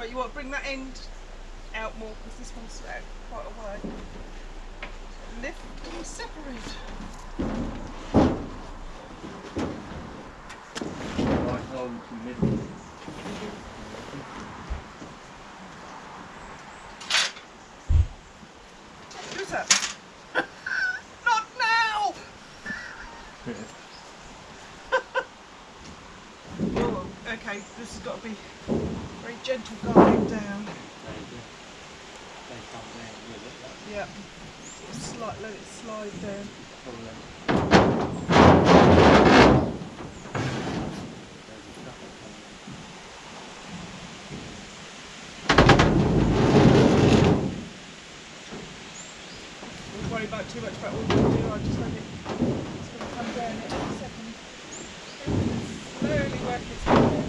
Right, you want to bring that end out more because this one's out quite a way. Lift and separate. Right hole in the middle. Who's that? Not now! Oh, okay, this has got to be very gentle going down. Yeah, let it slide down. Don't worry about too much about what you do, I just let it, it's going to come down in a second. Slowly work its way down.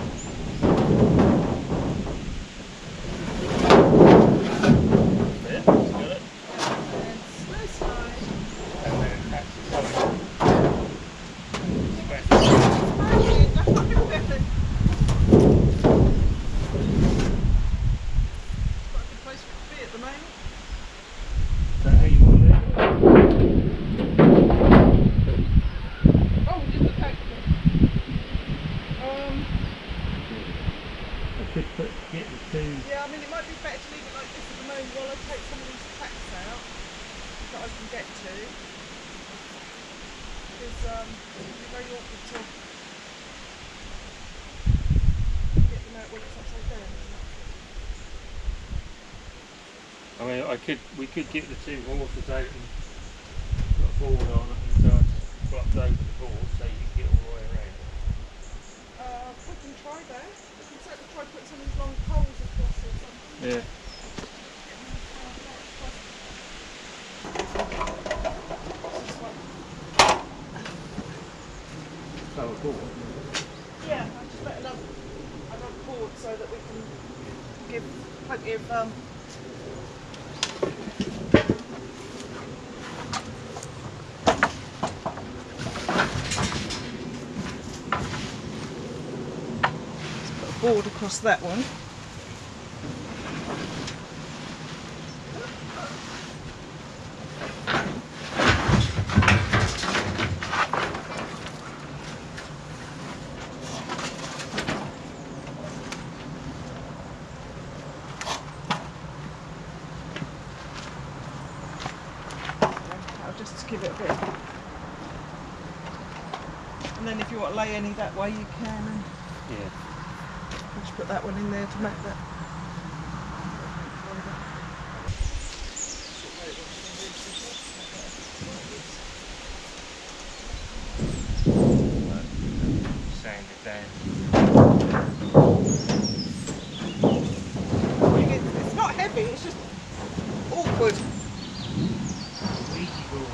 Yeah, I mean it might be better to leave it like this at the moment while I take some of these tacks out that I can get to. Because it'll be very awkward to get them out when it's upside down, isn't it? I mean, we could get the two horses out and put a board on it and so it's flopped over the board so you can get all the way around. We can try that. We can certainly try putting some of these long poles across or something. Yeah. So a board. Yeah, I just let another board so that we can give plenty of board across that one. I'll just give it a bit. And then if you want to lay any that way you can. And yeah. just put that one in there to make that. Sand it down. It's not heavy, it's just awkward. Easy board.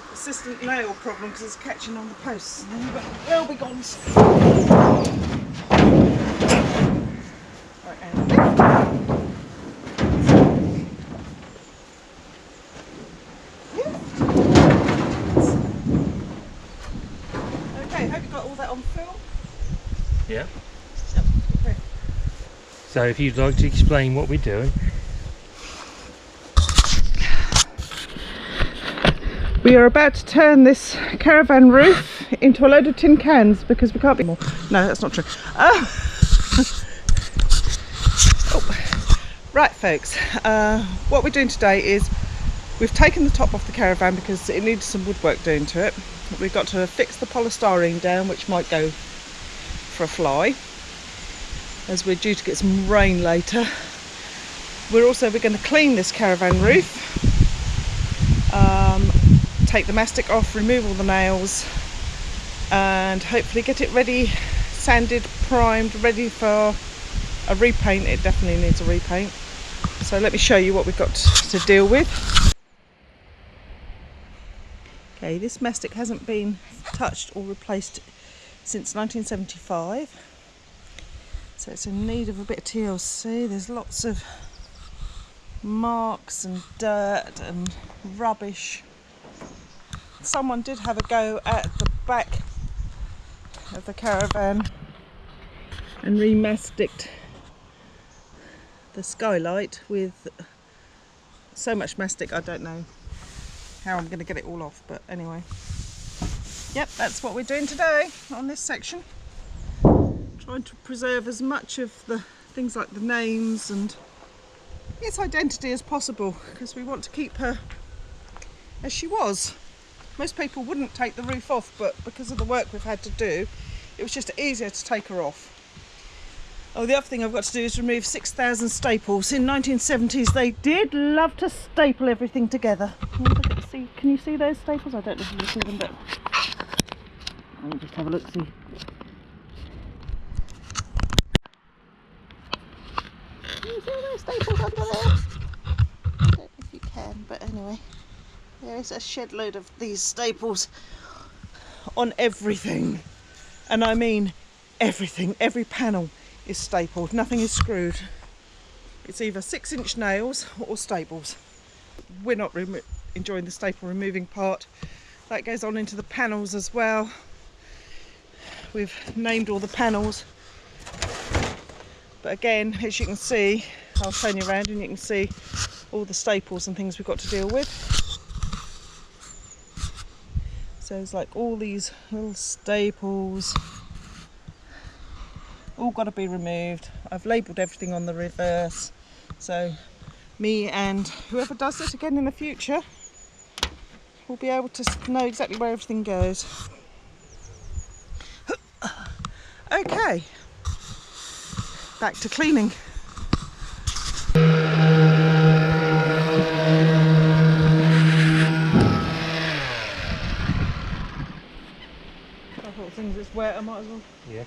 Persistent nail problem because it's catching on the posts. They'll be gone. Right, and okay, hope you got all that on film. Yeah. Okay. So if you'd like to explain what we're doing. We are about to turn this caravan roof into a load of tin cans because we can't be more. No, that's not true. Oh. Right, folks. What we're doing today is we've taken the top off the caravan because it needs some woodwork doing to it. We've got to fix the polystyrene down, which might go for a fly. as we're due to get some rain later. We're going to clean this caravan roof, take the mastic off, remove all the nails, and hopefully get it ready, sanded, primed, ready for a repaint. It definitely needs a repaint. So let me show you what we've got to deal with. Okay, this mastic hasn't been touched or replaced since 1975, so it's in need of a bit of TLC. There's lots of marks and dirt and rubbish. Someone did have a go at the back of the caravan and remasticed the skylight with so much mastic. I don't know how I'm going to get it all off, but anyway, yep, that's what we're doing today on this section, trying to preserve as much of the things like the names and its identity as possible, because we want to keep her as she was. Most people wouldn't take the roof off, but because of the work we've had to do, it was just easier to take her off. Oh, the other thing I've got to do is remove 6,000 staples. In 1970s, they did love to staple everything together. Can you see those staples? I don't know if you can see them, but let me just have a look, see. Can you see those staples under there? I don't know if you can, but anyway. There is a shed load of these staples on everything. And I mean everything. Every panel is stapled. Nothing is screwed. It's either 6-inch nails or staples. We're not enjoying the staple removing part. That goes on into the panels as well. We've named all the panels. But again, as you can see, I'll turn you around and you can see all the staples and things we've got to deal with. So it's like all these little staples, all got to be removed. I've labelled everything on the reverse, so me and whoever does it again in the future will be able to know exactly where everything goes. Okay, back to cleaning. I thought things that's wet, I might as well. Yeah.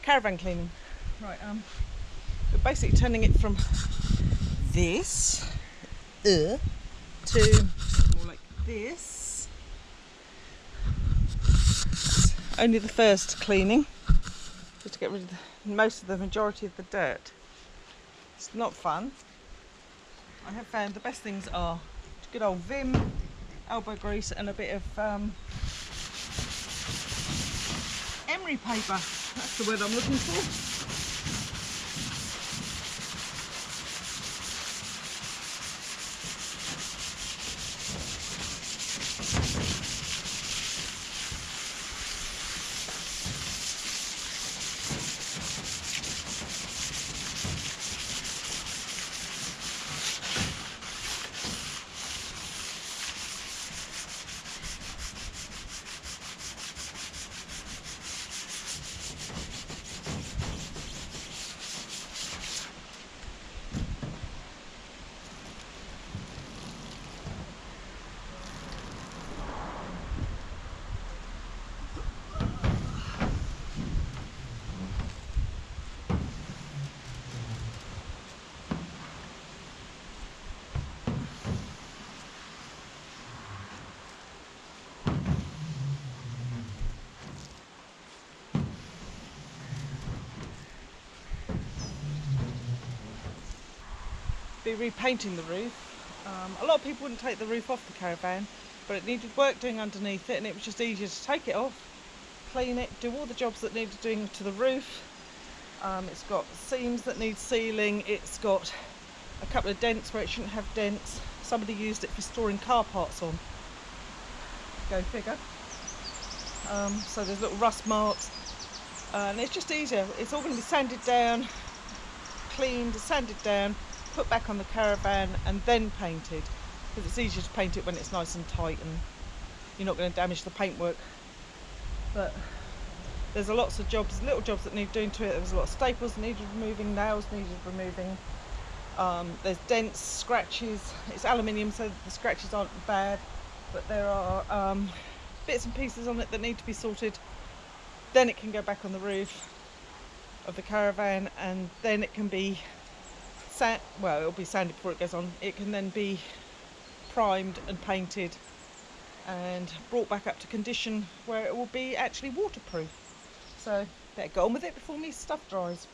caravan cleaning. Right, we're basically turning it from this to more like this. Only the first cleaning, just to get rid of most of the majority of the dirt. It's not fun. I have found the best things are good old Vim, elbow grease, and a bit of emery paper. That's the word I'm looking for. Be repainting the roof. A lot of people wouldn't take the roof off the caravan, but it needed work doing underneath it, and it was just easier to take it off, clean it, do all the jobs that needed doing to the roof. It's got seams that need sealing, it's got a couple of dents where it shouldn't have dents. Somebody used it for storing car parts on. Go figure. So there's little rust marks, and it's just easier. It's all going to be sanded down, cleaned, sanded down, put back on the caravan, and then painted, because it's easier to paint it when it's nice and tight and you're not going to damage the paintwork. But there's lots of jobs, little jobs that need doing to it. There's a lot of staples that needed removing, nails needed removing. There's dents, scratches. It's aluminium, so the scratches aren't bad, but there are bits and pieces on it that need to be sorted. Then it can go back on the roof of the caravan, and then it can be well, it'll be sanded before it goes on. It can then be primed and painted and brought back up to condition where it will be actually waterproof. So better get on with it before my stuff dries.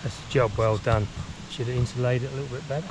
That's a job well done. Should have insulated it a little bit better.